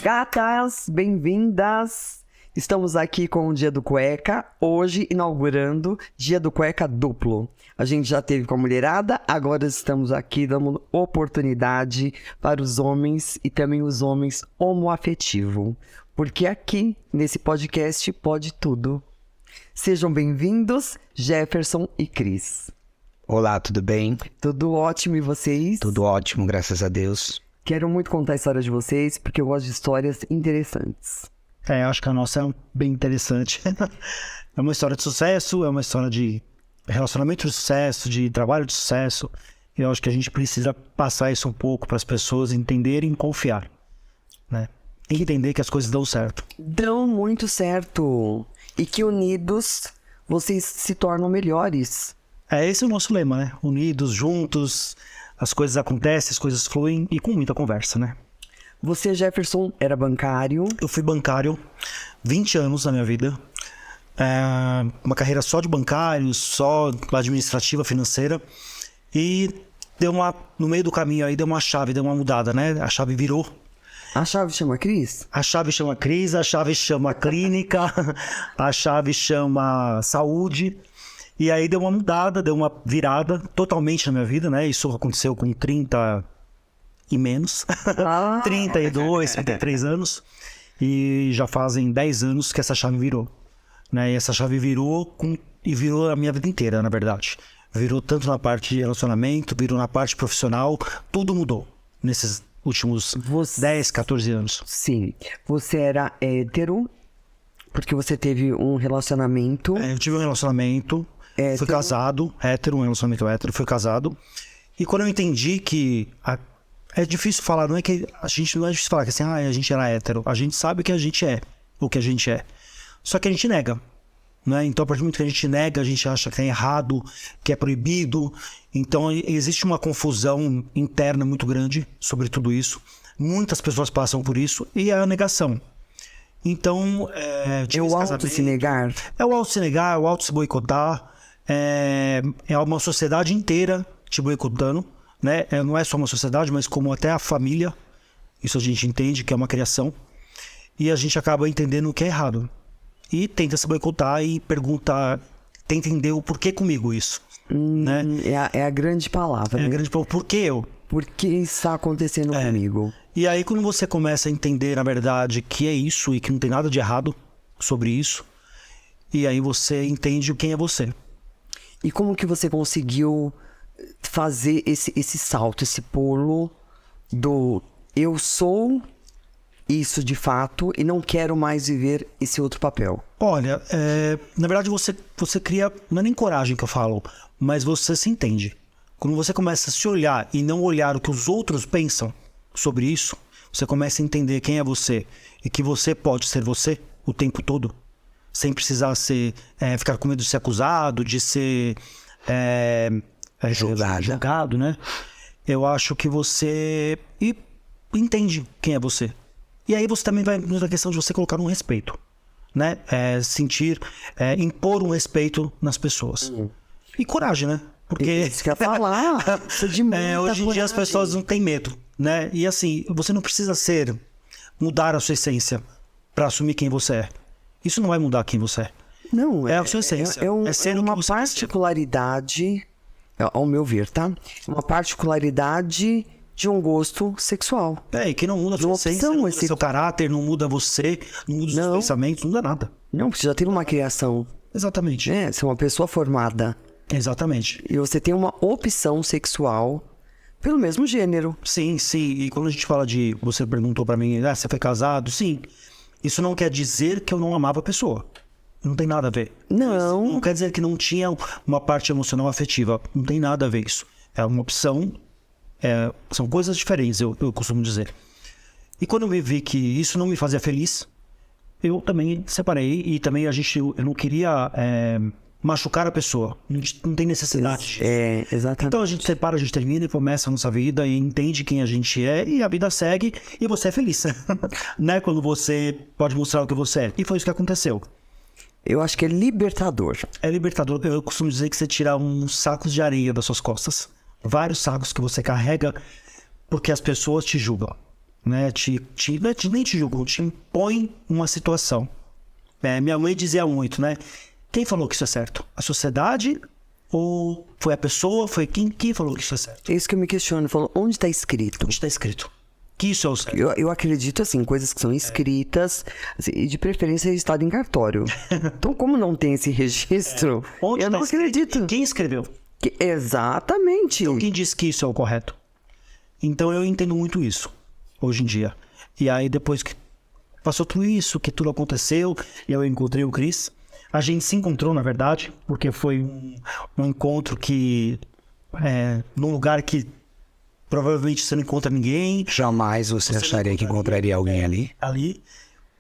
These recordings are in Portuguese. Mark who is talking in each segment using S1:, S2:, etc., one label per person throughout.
S1: Gatas, bem-vindas! Estamos aqui com o Dia do Cueca, hoje inaugurando Dia do Cueca duplo. A gente já teve com a mulherada, agora estamos aqui dando oportunidade para os homens e também os homens homoafetivos. Porque aqui, nesse podcast, pode tudo. Sejam bem-vindos, Jefferson e Cris.
S2: Olá, tudo bem?
S1: Tudo ótimo, e vocês?
S2: Tudo ótimo, graças a Deus.
S1: Quero muito contar a história de vocês, porque eu gosto de histórias interessantes.
S3: Acho que a nossa é bem interessante. É uma história de sucesso, é uma história de relacionamento de sucesso, de trabalho de sucesso. E eu acho que a gente precisa passar isso um pouco para as pessoas entenderem e confiar, né? E entender que as coisas dão certo.
S1: Dão muito certo. E que unidos, vocês se tornam melhores.
S3: Esse é o nosso lema, né? Unidos, juntos, as coisas acontecem, as coisas fluem e com muita conversa, né?
S1: Você, Jefferson, era bancário.
S3: Eu fui bancário 20 anos na minha vida. Uma carreira só de bancário, só administrativa, financeira. E no meio do caminho aí deu uma chave, deu uma mudada, né? A chave virou.
S1: A chave chama Cris?
S3: A chave chama Cris, a chave chama clínica, a chave chama saúde. E aí deu uma mudada, deu uma virada totalmente na minha vida, né? Isso aconteceu com 30 e menos. 32, 33 anos. E já fazem 10 anos que essa chave virou, né? E essa chave virou e virou a minha vida inteira, na verdade. Virou tanto na parte de relacionamento, virou na parte profissional. Tudo mudou nesses últimos 10, 14 anos.
S1: Sim. Você era hétero, porque você teve um relacionamento.
S3: Eu tive um relacionamento, fui casado, um relacionamento hétero, fui casado. E quando eu entendi que... É difícil falar, não é difícil falar que assim, a gente era hétero. A gente sabe que a gente é o que a gente é. Só que a gente nega, né? Então, a partir do momento que a gente nega, a gente acha que é errado, que é proibido. Então, existe uma confusão interna muito grande sobre tudo isso. Muitas pessoas passam por isso e é a negação. Então,
S1: é o auto se negar?
S3: É o auto se negar, é o auto se boicotar. É uma sociedade inteira te boicotando, né? Não é só uma sociedade, mas como até a família. Isso a gente entende que é uma criação. E a gente acaba entendendo o que é errado. E tenta se boicotar e pergunta, tenta entender o porquê comigo isso, né?
S1: É a grande palavra.
S3: É a grande palavra. Por que eu?
S1: Por que está acontecendo comigo?
S3: E aí quando você começa a entender, na verdade, que é isso e que não tem nada de errado sobre isso, e aí você entende quem é você.
S1: E como que você conseguiu fazer esse salto, esse pulo do eu sou isso de fato e não quero mais viver esse outro papel?
S3: Olha, na verdade você cria, não é nem coragem que eu falo, mas você se entende. Quando você começa a se olhar e não olhar o que os outros pensam sobre isso, você começa a entender quem é você e que você pode ser você o tempo todo, sem precisar ficar com medo de ser acusado, de ser julgado, né? Eu acho que você entende quem é você. E aí você também vai na questão de você colocar um respeito, né? Impor um respeito nas pessoas. E coragem, né? Porque
S1: isso que eu ia falar.
S3: Hoje em dia as pessoas não têm medo, né? E assim, você não precisa mudar a sua essência para assumir quem você é. Isso não vai mudar quem você é.
S1: Não,
S3: é a sua essência.
S1: É uma particularidade, ao meu ver, tá? Uma particularidade de um gosto sexual.
S3: E que não muda a sua essência, não muda seu caráter, não muda você, não muda os seus pensamentos, não muda nada.
S1: Não, porque já tem uma criação.
S3: Exatamente.
S1: Você é uma pessoa formada.
S3: Exatamente.
S1: E você tem uma opção sexual pelo mesmo gênero.
S3: Sim, sim. E quando a gente fala de... Você perguntou pra mim, você foi casado? Sim. Isso não quer dizer que eu não amava a pessoa. Não tem nada a ver.
S1: Não.
S3: Não quer dizer que não tinha uma parte emocional afetiva. Não tem nada a ver isso. É uma opção... são coisas diferentes, eu costumo dizer. E quando eu me vi que isso não me fazia feliz, eu também separei. E também eu não queria machucar a pessoa. Não tem necessidade disso.
S1: Exatamente.
S3: Então a gente separa, a gente termina e começa a nossa vida e entende quem a gente é e a vida segue e você é feliz. Né? Quando você pode mostrar o que você é. E foi isso que aconteceu.
S1: Eu acho que é libertador.
S3: É libertador. Eu costumo dizer que você tira uns sacos de areia das suas costas. Vários sacos que você carrega porque as pessoas te julgam. Né? Nem te julgam, te impõem uma situação. Minha mãe dizia muito, né? Quem falou que isso é certo? A sociedade ou foi a pessoa? Foi quem falou que isso é certo?
S1: É isso que eu me questiono. Falou, onde está escrito?
S3: Onde está escrito? Que isso é o certo?
S1: Eu acredito, assim, coisas que são escritas, assim, e de preferência registrado em cartório. Então, como não tem esse registro,
S3: Onde
S1: eu
S3: tá
S1: não
S3: escrito?
S1: acredito.
S3: Quem escreveu?
S1: Exatamente.
S3: Quem disse que isso é o correto? Então eu entendo muito isso hoje em dia. E aí depois que passou tudo isso, que tudo aconteceu, e eu encontrei o Cris. A gente se encontrou, na verdade, porque foi um encontro que num lugar que provavelmente você não encontra ninguém
S2: Jamais você acharia que encontraria alguém ali.
S3: ali.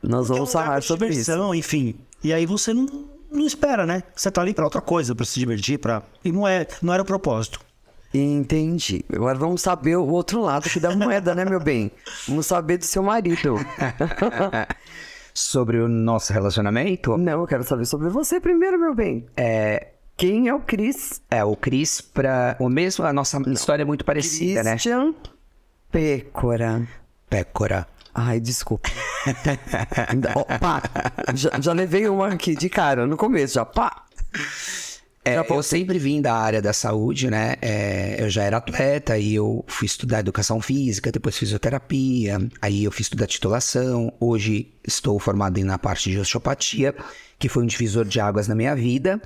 S1: Nós
S3: Porque é um
S1: vamos
S3: lugar
S1: falar
S3: de
S1: sobre isso.
S3: diversão, enfim. E aí você não espera, né? Você tá ali pra outra coisa, pra se divertir, e não era o propósito.
S1: Entendi. Agora vamos saber o outro lado aqui da moeda, né, meu bem? Vamos saber do seu marido.
S2: Sobre o nosso relacionamento,
S1: Não, eu quero saber sobre você primeiro, meu bem. Quem é o Cris?
S2: o Cris, a nossa história é muito parecida, né?
S1: Christian Pécora.
S2: Pécora.
S1: Ai, desculpa. Pá. Já levei uma aqui de cara no começo, já pá.
S2: Eu sempre vim da área da saúde, né? Eu já era atleta e eu fui estudar educação física, depois fisioterapia, aí eu fiz estudar titulação. Hoje estou formado na parte de osteopatia, que foi um divisor de águas na minha vida.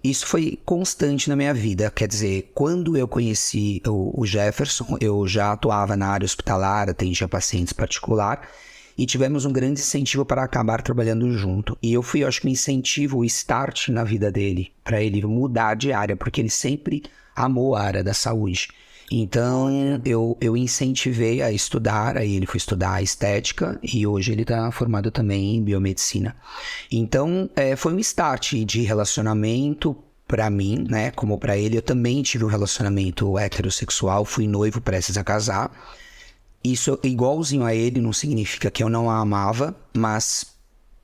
S2: Isso foi constante na minha vida. Quer dizer, quando eu conheci o Jefferson, eu já atuava na área hospitalar, atendia pacientes particular. E tivemos um grande incentivo para acabar trabalhando junto. E eu fui, acho que, um incentivo, o start na vida dele, para ele mudar de área, porque ele sempre amou a área da saúde. Então, eu incentivei a estudar, aí ele foi estudar estética, e hoje ele está formado também em biomedicina. Então, foi um start de relacionamento para mim, né, como para ele. Eu também tive um relacionamento heterossexual, fui noivo prestes a casar. Isso, igualzinho a ele, não significa que eu não a amava, mas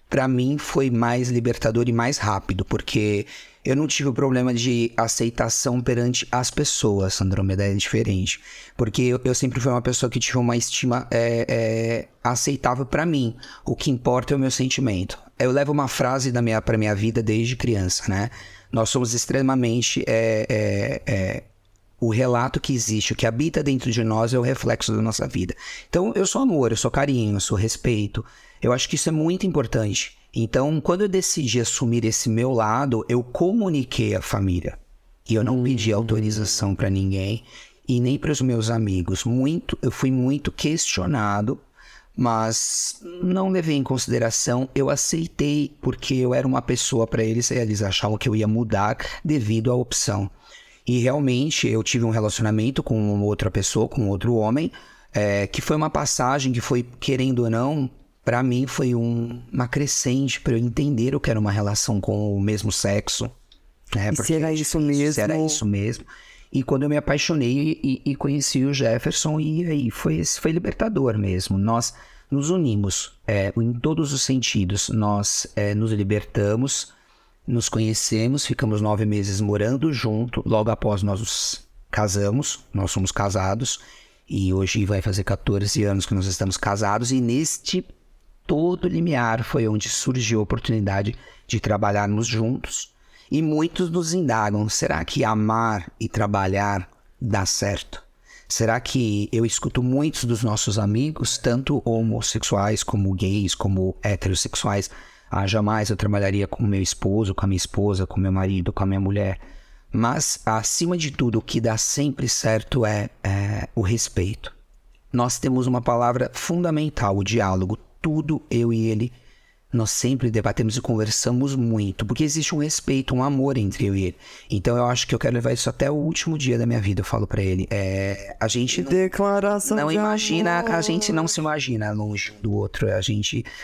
S2: pra mim foi mais libertador e mais rápido, porque eu não tive o problema de aceitação perante as pessoas. Andrômeda é diferente, porque eu sempre fui uma pessoa que tive uma estima aceitável pra mim. O que importa é o meu sentimento. Eu levo uma frase pra minha vida desde criança, né? Nós somos extremamente... O relato que existe, o que habita dentro de nós é o reflexo da nossa vida. Então, eu sou amor, eu sou carinho, eu sou respeito. Eu acho que isso é muito importante. Então, quando eu decidi assumir esse meu lado, eu comuniquei à família. E eu não pedi autorização para ninguém e nem para os meus amigos. Eu fui muito questionado, mas não levei em consideração. Eu aceitei porque eu era uma pessoa para eles e eles achavam que eu ia mudar devido à opção. E realmente eu tive um relacionamento com outra pessoa, com outro homem, que foi uma passagem que foi, querendo ou não, para mim foi uma crescente para eu entender o que era uma relação com o mesmo sexo. Né?
S1: E se era isso mesmo?
S2: Se era isso mesmo. E quando eu me apaixonei e conheci o Jefferson, e aí foi libertador mesmo. Nós nos unimos em todos os sentidos. Nós nos libertamos, nos conhecemos, ficamos 9 meses morando junto. Logo após nós nos casamos, nós somos casados. E hoje vai fazer 14 anos que nós estamos casados. E neste todo limiar foi onde surgiu a oportunidade de trabalharmos juntos. E muitos nos indagam, será que amar e trabalhar dá certo? Será que eu escuto muitos dos nossos amigos, tanto homossexuais como gays, como heterossexuais, jamais eu trabalharia com meu esposo, com a minha esposa, com meu marido, com a minha mulher. Mas, acima de tudo, o que dá sempre certo é o respeito. Nós temos uma palavra fundamental, o diálogo. Tudo eu e ele, Nós sempre debatemos e conversamos muito, porque existe um respeito, um amor entre eu e ele. Então eu acho que eu quero levar isso até o último dia da minha vida, eu falo pra ele. A gente
S1: Declaração
S2: não
S1: de
S2: imagina,
S1: amor.
S2: a gente não se imagina longe um do outro.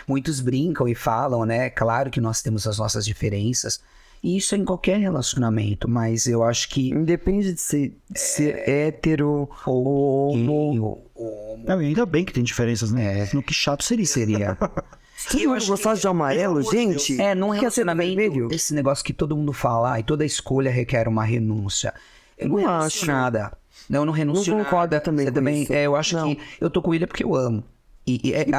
S2: Muitos brincam e falam, né? Claro que nós temos as nossas diferenças. E isso é em qualquer relacionamento, mas eu acho que
S1: Independe de ser hétero ou homo.
S3: Não, e ainda bem que tem diferenças, né? Senão que chato seria.
S2: seria.
S1: Você não gostasse de amarelo, gente?
S2: Num
S1: Quer ser
S2: relacionamento,
S1: vermelho?
S2: esse negócio que todo mundo fala, e toda escolha requer uma renúncia. Eu não
S1: Não
S2: renuncio
S1: acho.
S2: nada. Não renuncio
S1: Não concordo
S2: nada.
S1: também
S2: Você
S1: com
S2: também,
S1: isso.
S2: eu acho
S1: Não.
S2: que eu tô com ele porque eu amo.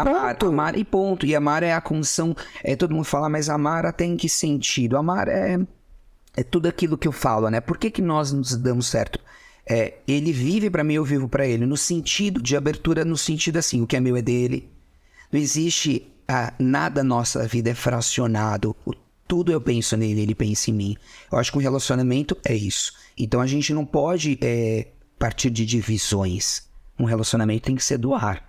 S1: ponto.
S2: Amar e ponto. E amar é a condição. Todo mundo fala, mas amar até em que sentido? Amar é tudo aquilo que eu falo, né? Por que nós nos damos certo? Ele vive pra mim, eu vivo pra ele. No sentido de abertura, no sentido assim, o que é meu é dele. Não existe nada na nossa vida é fracionado. Tudo eu penso nele, ele pensa em mim. Eu acho que um relacionamento é isso. Então a gente não pode partir de divisões. Um relacionamento tem que ser do ar.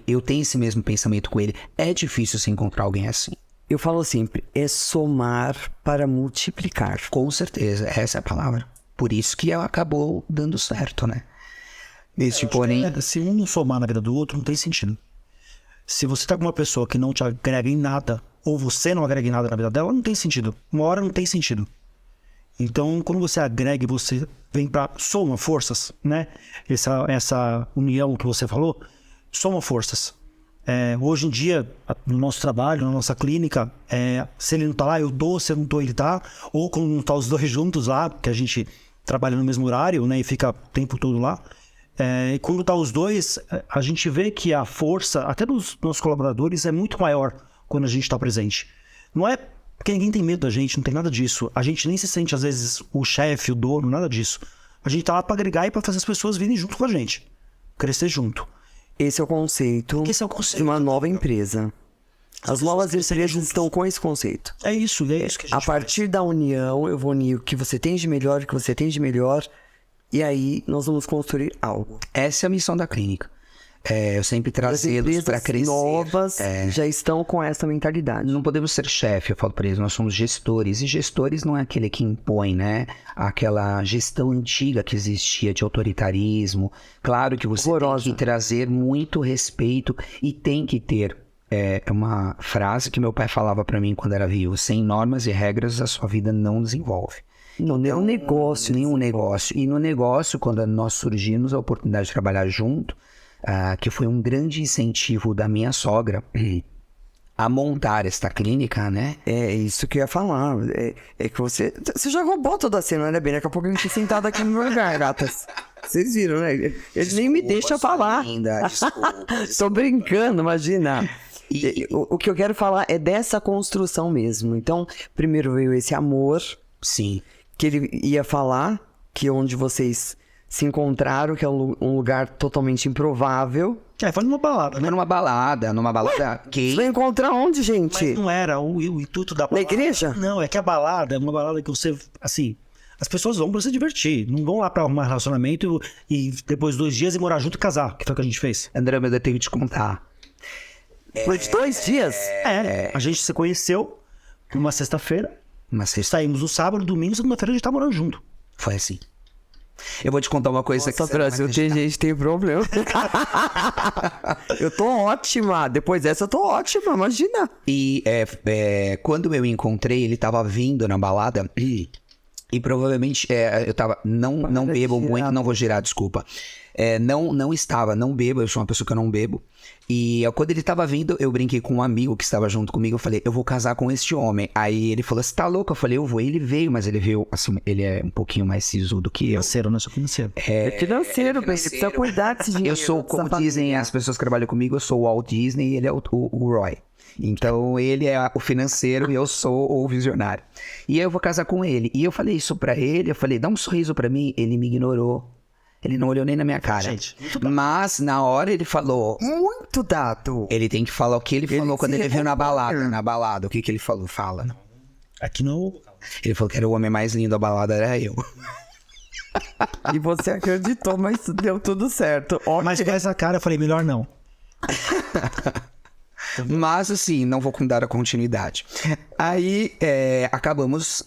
S2: Eu tenho esse mesmo pensamento com ele. É difícil se encontrar alguém assim.
S1: Eu falo sempre, é somar para multiplicar.
S2: Com certeza, essa é a palavra. Por isso que acabou dando certo, né? Porém,
S3: Se um não somar na vida do outro, não tem sentido. Se você tá com uma pessoa que não te agrega em nada, ou você não agrega em nada na vida dela, não tem sentido. Uma hora não tem sentido. Então, quando você agrega e você vem pra... Soma forças, né? Essa união que você falou, soma forças. Hoje em dia, no nosso trabalho, na nossa clínica, se ele não tá lá, eu dou, se eu não tô, ele tá. Ou quando não tá os dois juntos lá, que a gente trabalha no mesmo horário, né? E fica o tempo todo lá. E quando tá os dois, a gente vê que a força, até dos nossos colaboradores, é muito maior quando a gente tá presente. Não é porque ninguém tem medo da gente, não tem nada disso. A gente nem se sente, às vezes, o chefe, o dono, nada disso. A gente tá lá pra agregar e pra fazer as pessoas virem junto com a gente. Crescer junto.
S1: Esse é o conceito,
S3: Esse é o conceito.
S1: de uma nova empresa. As novas empresas estão com esse conceito.
S3: É isso que a gente
S1: A partir da união, eu vou unir o que você tem de melhor, o que você tem de melhor, e aí nós vamos construir algo.
S2: essa é a missão da clínica. Eu sempre
S1: As
S2: trazê-los para
S1: empresas
S2: crescer.
S1: novas já estão com essa mentalidade.
S2: Não podemos ser chefe, eu falo para eles, nós somos gestores. E gestores não é aquele que impõe, né? Aquela gestão antiga que existia de autoritarismo. Claro que você
S1: Horrorosa.
S2: tem que trazer muito respeito e tem que ter. Uma frase que meu pai falava para mim quando era vivo: sem normas e regras a sua vida não desenvolve.
S1: Não, nenhum negócio.
S2: Nenhum negócio. E no negócio, quando nós surgimos a oportunidade de trabalhar junto, que foi um grande incentivo da minha sogra a montar esta clínica, né?
S1: É isso que eu ia falar. É que você já roubou toda a cena, né, bem? Daqui a pouco a gente tá sentado aqui no meu lugar, gatas. Vocês viram, né? Ele nem me deixa falar.
S2: Ainda, desculpa.
S1: Tô brincando, imagina. O que eu quero falar é dessa construção mesmo. Então, primeiro veio esse amor,
S2: Sim.
S1: que ele ia falar, que é onde vocês se encontraram, que é um lugar totalmente improvável.
S3: foi numa balada, né?
S2: Numa balada gay.
S1: Você vai encontrar onde, gente?
S3: Mas não era o intuito da balada.
S1: igreja?
S3: Não, é que a balada é uma balada que você, assim, as pessoas vão pra se divertir. Não vão lá pra arrumar relacionamento e depois 2 dias e morar junto e casar, que foi o que a gente fez.
S2: Andrômeda, eu tenho que te contar.
S1: Foi de 2 dias?
S3: A gente se conheceu numa sexta-feira,
S2: Uma sexta
S3: saímos no sábado, domingo, segunda-feira a gente tá morando junto.
S2: foi assim. Eu vou te contar uma coisa
S1: Nossa,
S2: que você não vai
S1: Brasil, tem
S2: acreditar.
S1: gente que tem problema. Eu tô ótima. Depois dessa eu tô ótima, imagina.
S2: E quando eu encontrei, ele tava vindo na balada e provavelmente eu tava. Não bebo muito, não vou girar, desculpa. Não bebo, eu sou uma pessoa que eu não bebo. E quando ele tava vindo, eu brinquei com um amigo que estava junto comigo. Eu falei, eu vou casar com este homem. Aí ele falou, você tá louco? Eu falei, eu vou. Ele veio, mas ele veio, assim, ele é um pouquinho mais sisudo que eu.
S3: Financeiro, né? Sou financeiro.
S1: É financeiro, bem. Você precisa cuidar desse dinheiro.
S2: Eu sou, como
S1: dessa
S2: dizem
S1: família.
S2: as pessoas que trabalham comigo, eu sou o Walt Disney e ele é o Roy. Então ele é o financeiro e eu sou o visionário. E aí eu vou casar com ele. E eu falei isso pra ele, eu falei, dá um sorriso pra mim. Ele me ignorou. Ele não olhou nem na minha cara.
S3: Gente, muito dado.
S2: Mas na hora ele falou.
S1: Muito dado.
S2: Ele tem que falar o que ele falou quando
S1: se
S2: ele veio na balada.
S1: revolta.
S2: Na balada, o que ele falou? Fala.
S3: Aqui no...
S2: Ele falou que era o homem mais lindo da balada, era eu.
S1: E você acreditou, mas deu tudo certo. Ótimo.
S3: Mas com essa cara eu falei, melhor não.
S2: Mas, assim, não vou dar a continuidade. Aí, acabamos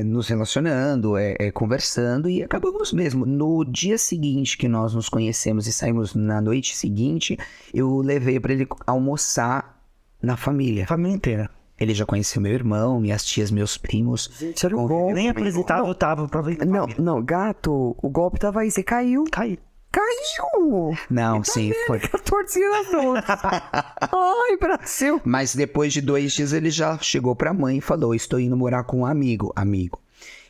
S2: nos relacionando, conversando e acabamos mesmo. No dia seguinte que nós nos conhecemos e saímos na noite seguinte, eu levei pra ele almoçar na família.
S3: Família inteira.
S2: Ele já conhecia meu irmão, minhas tias, meus primos.
S1: Gente, era um golpe.
S3: Nem apresentado eu tava pra ver.
S1: Não, gato, o golpe tava aí, você caiu.
S3: Caiu.
S1: Caiu!
S2: Não, sim, foi.
S1: 14 anos! Ai, Brasil!
S2: Mas depois de 2 dias ele já chegou pra mãe e falou, estou indo morar com um amigo.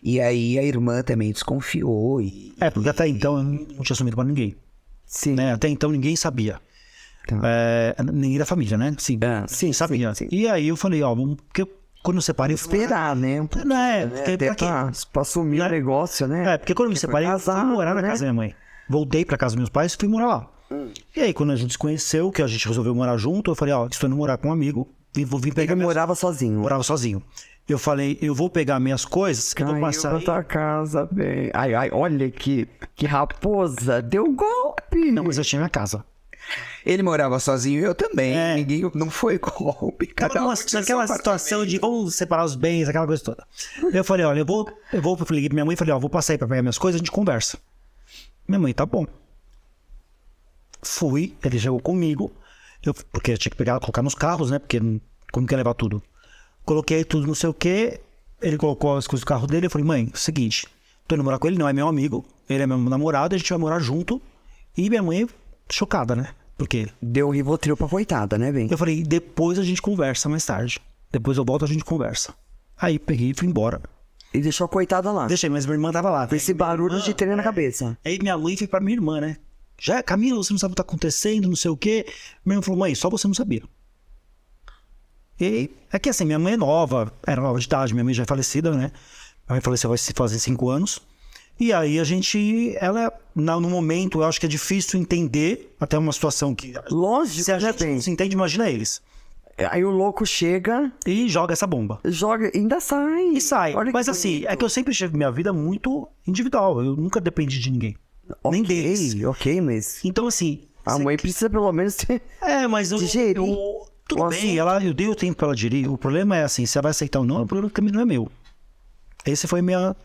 S2: E aí a irmã também desconfiou e...
S3: Porque até então eu não tinha assumido pra ninguém.
S1: Sim.
S3: Né? Até então ninguém sabia. Ninguém da família, né? Sim,
S1: sim,
S3: sabia.
S1: sim.
S3: E aí eu falei, porque quando eu separei...
S1: Esperar, né?
S3: Porque
S1: Até
S3: pra quê?
S1: pra assumir o negócio, né?
S3: Porque quando eu me separei, eu fui morar na casa da minha mãe. Voltei pra casa dos meus pais e fui morar lá. E aí, quando a gente se conheceu, que a gente resolveu morar junto, eu falei, estou indo morar com um amigo, vou vir pegar
S1: Ele morava sozinho.
S3: Morava sozinho. Eu falei, eu vou pegar minhas coisas, que eu vou
S1: Caiu
S3: passar...
S1: pra tua casa, bem. Ai, olha que raposa, deu um golpe.
S3: Não, mas eu tinha minha casa.
S2: Ele morava sozinho e eu também. Ninguém, não foi golpe.
S3: Aquela situação de vamos separar os bens, aquela coisa toda. Eu falei, olha, eu liguei pra minha mãe e falei, vou passar aí pra pegar minhas coisas, a gente conversa. Minha mãe, tá bom. Fui, ele chegou comigo, porque eu tinha que pegar, colocar nos carros, né? Porque como que ia levar tudo? Coloquei tudo, não sei o que. Ele colocou as coisas do carro dele. Eu falei, mãe, seguinte, tô indo morar com ele, não é meu amigo, ele é meu namorado, a gente vai morar junto. E minha mãe, chocada, né? Porque
S1: Deu um Rivotril pra coitada, né, bem?
S3: eu falei, depois a gente conversa mais tarde. Depois eu volto, a gente conversa. Aí peguei e fui embora.
S1: E deixou a coitada lá.
S3: Deixei, mas minha irmã tava lá.
S1: Com esse barulho de trem na cabeça.
S3: Aí minha mãe foi pra minha irmã, né? Camila, você não sabe o que tá acontecendo, não sei o quê. Minha irmã falou, mãe, só você não sabia. E é que assim, minha mãe é nova, era nova de idade, minha mãe já é falecida, né? Minha mãe faleceu vai se fazer 5 anos. E aí no momento, eu acho que é difícil entender, até uma situação que...
S1: Lógico,
S3: Se a
S1: né,
S3: gente
S1: bem?
S3: não se entende, imagina eles.
S1: Aí o louco chega,
S3: E joga essa bomba.
S1: joga, ainda sai.
S3: E sai.
S1: Olha
S3: Mas
S1: que
S3: assim,
S1: bonito.
S3: é que eu sempre tive minha vida muito individual. Eu nunca dependi de ninguém. Nem deles.
S1: Ok, mas
S3: Então assim...
S1: a mãe precisa pelo menos ter...
S3: mas
S1: digerir
S3: tudo
S1: o
S3: bem, eu dei o tempo pra ela digerir. O problema é assim, se ela vai aceitar ou não, o problema também não é meu. Esse foi minha...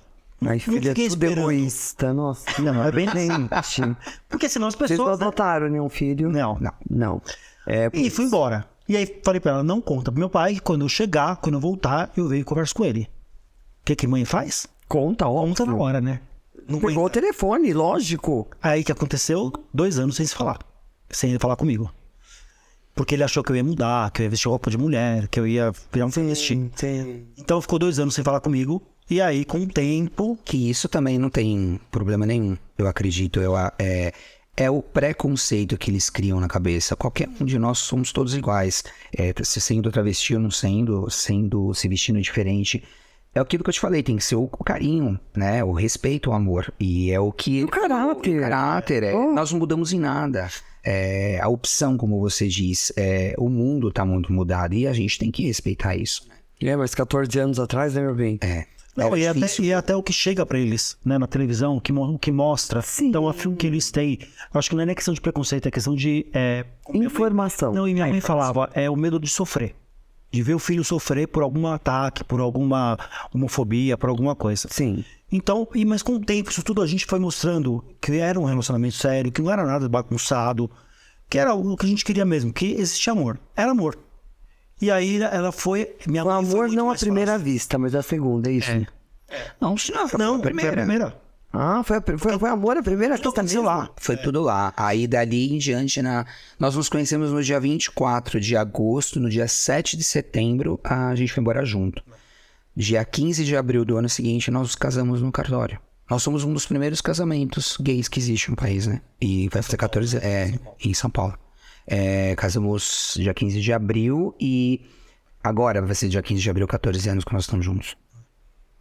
S1: Ai, filha,
S3: fiquei
S1: tudo
S3: esperando.
S1: egoísta, nossa.
S3: Não, é bem assim.
S1: Gente,
S3: Porque senão as
S1: vocês não
S3: pessoas...
S1: adotaram nenhum filho?
S3: Não.
S1: Não.
S3: E fui embora. E aí falei pra ela, não conta pro meu pai que quando eu chegar, quando eu voltar, eu venho e converso com ele. O que mãe faz?
S1: Conta, ó.
S3: Conta na hora, né? Não
S1: Pegou o telefone, lógico.
S3: Aí que aconteceu 2 anos sem se falar. Sem ele falar comigo. Porque ele achou que eu ia mudar, que eu ia vestir roupa de mulher, que eu ia virar um travesti.
S1: Sim.
S3: Então ficou 2 anos sem falar comigo. E aí, com o tempo...
S2: Que isso também não tem problema nenhum, eu acredito. É o preconceito que eles criam na cabeça. Qualquer um de nós somos todos iguais. Se sendo travesti ou não sendo, se vestindo diferente. É aquilo que eu te falei, tem que ser o carinho, né? O respeito, o amor. E é o que...
S1: O caráter.
S2: O caráter, nós não mudamos em nada. A opção, como você diz, o mundo tá muito mudado e a gente tem que respeitar isso.
S1: Mas 14 anos atrás, né, meu bem?
S3: Não, e até o que chega pra eles, né, na televisão, o que mostra.
S1: Sim.
S3: Então, a filme que eles têm. Eu acho que não é nem questão de preconceito, é questão de.
S1: Informação.
S3: Não, e minha mãe falava, é o medo de sofrer. De ver o filho sofrer por algum ataque, por alguma homofobia, por alguma coisa.
S1: Sim.
S3: Então, mas com o tempo, isso tudo a gente foi mostrando que era um relacionamento sério, que não era nada bagunçado, que era o que a gente queria mesmo, que existia amor. Era amor. E aí ela foi...
S1: O amor não à primeira vista, mas à segunda, é isso?
S2: Não,
S3: Não, foi a primeira.
S1: Ah, foi amor à primeira vista mesmo?
S3: lá.
S2: Foi tudo lá. Aí dali em diante, nós nos conhecemos no dia 24 de agosto, no dia 7 de setembro, a gente foi embora junto. Dia 15 de abril do ano seguinte, nós nos casamos no cartório. Nós somos um dos primeiros casamentos gays que existe no país, né? E vai fazer 14... em São Paulo. Casamos dia 15 de abril e agora vai ser dia 15 de abril, 14 anos que nós estamos juntos.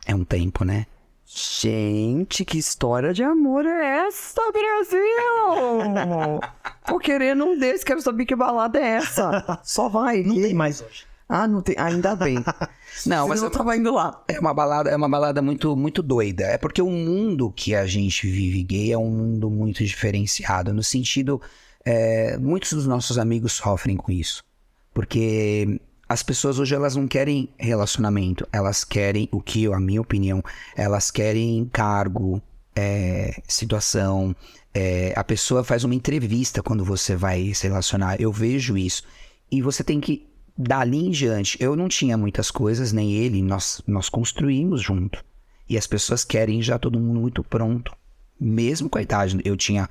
S2: É um tempo, né?
S1: Gente, que história de amor é essa, Brasil? Tô querendo um desses, quero saber que balada é essa. Só vai.
S3: Não tem mais hoje.
S1: Ah, não tem. Ainda bem.
S2: Não, mas
S1: eu tava indo lá.
S2: é uma balada muito, muito doida. É porque o mundo que a gente vive gay é um mundo muito diferenciado, no sentido, muitos dos nossos amigos sofrem com isso. Porque as pessoas hoje, elas não querem relacionamento. Elas querem, a minha opinião, elas querem cargo, situação. A pessoa faz uma entrevista quando você vai se relacionar. Eu vejo isso. E você tem que, dali em diante, eu não tinha muitas coisas, nem ele, nós construímos junto. E as pessoas querem já todo mundo muito pronto. Mesmo com a idade. Eu tinha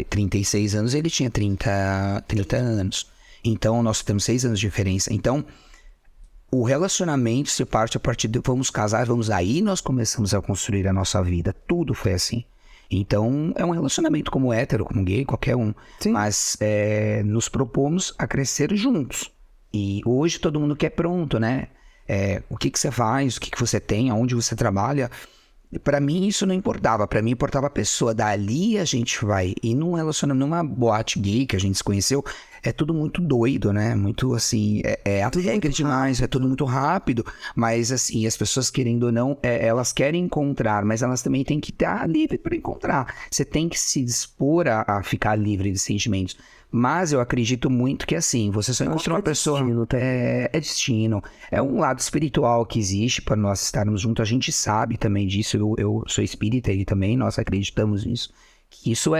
S2: 36 anos, ele tinha 30 anos. Então, nós temos 6 anos de diferença. Então, o relacionamento se parte a partir de vamos casar, vamos aí, nós começamos a construir a nossa vida. Tudo foi assim. Então, é um relacionamento como hétero, como gay, qualquer um.
S1: Sim.
S2: Mas nos propomos a crescer juntos. E hoje todo mundo quer pronto, né? O que você faz, o que você tem, aonde você trabalha. Pra mim isso não importava, pra mim importava a pessoa. Dali a gente vai. E num relacionamento, numa boate gay que a gente se conheceu, é tudo muito doido, né? Muito assim, alegre demais, é tudo muito rápido. Mas assim, as pessoas querendo ou não, elas querem encontrar, mas elas também têm que estar livre para encontrar. Você tem que se dispor a ficar livre de sentimentos. Mas eu acredito muito que assim, você só encontra uma pessoa. É destino. É um lado espiritual que existe para nós estarmos juntos. A gente sabe também disso. Eu sou espírita, ele também, nós acreditamos nisso. Que isso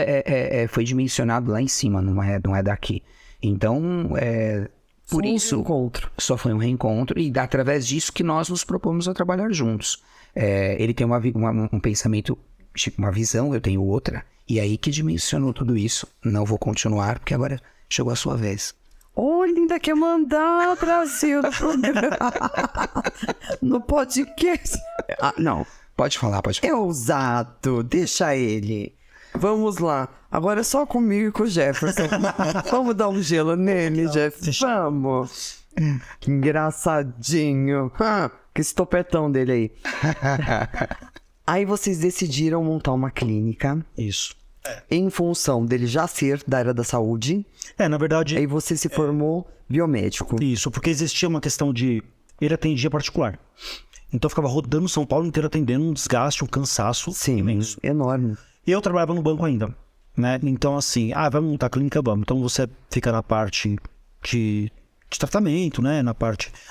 S2: foi dimensionado lá em cima, não é daqui. Então, por isso, só foi um reencontro. E através disso que nós nos propomos a trabalhar juntos. Ele tem um pensamento, tipo, uma visão, eu tenho outra. E aí que dimensionou tudo isso. Não vou continuar, porque agora chegou a sua vez.
S1: Ainda quer mandar o Brasil no programa. No podcast. Não.
S2: Pode falar.
S1: É ousado, deixa ele. Vamos lá. Agora é só comigo e com o Jefferson. Vamos dar um gelo nele, Jefferson. Vamos. Que engraçadinho. Que esse topetão dele aí. Aí vocês decidiram montar uma clínica.
S3: Isso.
S1: Em função dele já ser da área da saúde.
S3: Na verdade...
S1: Aí você se formou biomédico.
S3: Isso, porque existia uma questão de... Ele atendia particular. Então eu ficava rodando São Paulo inteiro atendendo, um desgaste, um cansaço imenso.
S1: Enorme.
S3: E eu trabalhava no banco ainda, né? Então assim, vamos montar a clínica, vamos. Então você fica na parte de tratamento, né?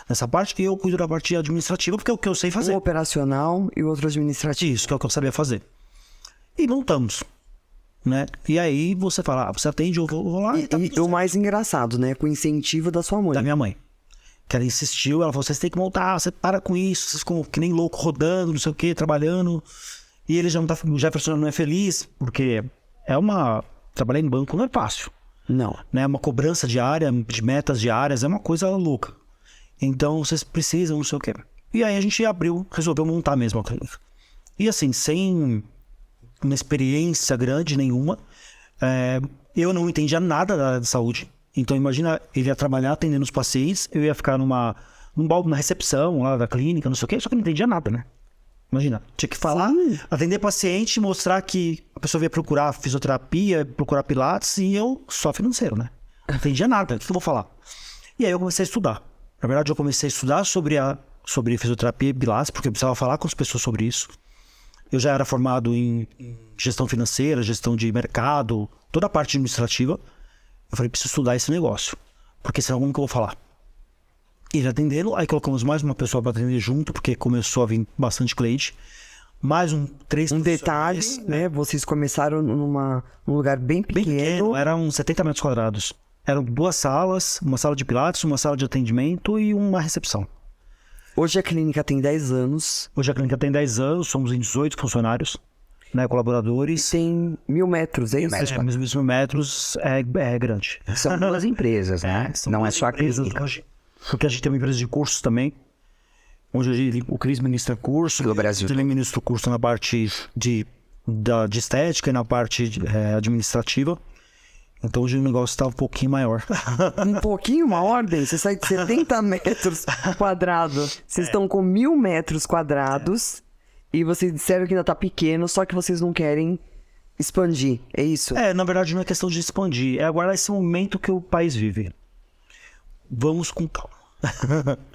S3: Nessa parte, e eu cuido da parte administrativa, porque é o que eu sei fazer.
S1: Um operacional e outro administrativo.
S3: Isso, que é o que eu sabia fazer. E montamos, né? E aí você fala, você atende, eu vou lá.
S1: E o mais engraçado, né? Com o incentivo da sua mãe.
S3: Da minha mãe. Que ela insistiu, ela falou, vocês têm que montar, você para com isso, vocês ficam que nem louco rodando, não sei o que, trabalhando. E ele já não tá, o Jefferson não é feliz, porque trabalhar em banco não é fácil.
S1: Não.
S3: Né? Uma cobrança diária, de metas diárias, é uma coisa louca. Então vocês precisam, não sei o que. E aí a gente resolveu montar mesmo a clínica. E assim, sem uma experiência grande nenhuma, eu não entendia nada da área de saúde. Então imagina, ele ia trabalhar atendendo os pacientes, eu ia ficar na recepção lá da clínica, não sei o que, só que eu não entendia nada, né? Imagina, tinha que falar, atender paciente, mostrar que a pessoa ia procurar fisioterapia, procurar pilates, e eu só financeiro, né? Não entendia nada, o que eu vou falar? E aí eu comecei a estudar. Na verdade, eu comecei a estudar sobre fisioterapia e pilates, porque eu precisava falar com as pessoas sobre isso. Eu já era formado em gestão financeira, gestão de mercado, toda a parte administrativa. Eu falei, preciso estudar esse negócio, porque senão como que eu vou falar? Ele atendendo, aí colocamos mais uma pessoa para atender junto, porque começou a vir bastante cliente. Mais três
S1: Um detalhe, né? Vocês começaram num lugar bem pequeno.
S3: Eram 70 metros quadrados. Eram 2 salas, uma sala de pilates, uma sala de atendimento e uma recepção.
S1: Hoje a clínica tem 10 anos.
S3: Hoje a clínica tem 10 anos, somos em 18 funcionários, né, colaboradores.
S1: Tem 1.000 metros, é isso?
S3: 1.000 metros é grande.
S2: São duas empresas, né? Não é só a clínica.
S3: Hoje, porque a gente tem uma empresa de cursos também. Hoje o Cris ministra curso.
S2: Do Brasil.
S3: Ele ministra o curso na parte de estética e na parte administrativa. Então hoje o negócio está um pouquinho maior.
S1: Um pouquinho, uma ordem? Você sai de 70 metros quadrados. Vocês estão com 1.000 metros quadrados. E vocês disseram que ainda está pequeno, só que vocês não querem expandir. É isso?
S3: Na verdade não é questão de expandir. É aguardar esse momento que o país vive. Vamos com calma.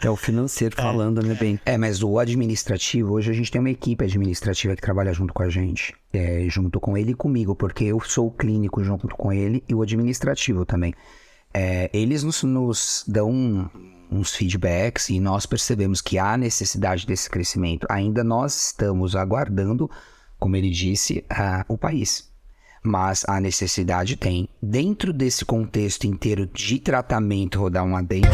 S1: É o financeiro falando, né, bem?
S2: Mas o administrativo, hoje a gente tem uma equipe administrativa que trabalha junto com a gente, junto com ele e comigo, porque eu sou o clínico junto com ele e o administrativo também. eles nos dão uns feedbacks e nós percebemos que há necessidade desse crescimento. Ainda nós estamos aguardando, como ele disse, o país. Mas a necessidade tem. Dentro desse contexto inteiro de tratamento, rodar um adendo.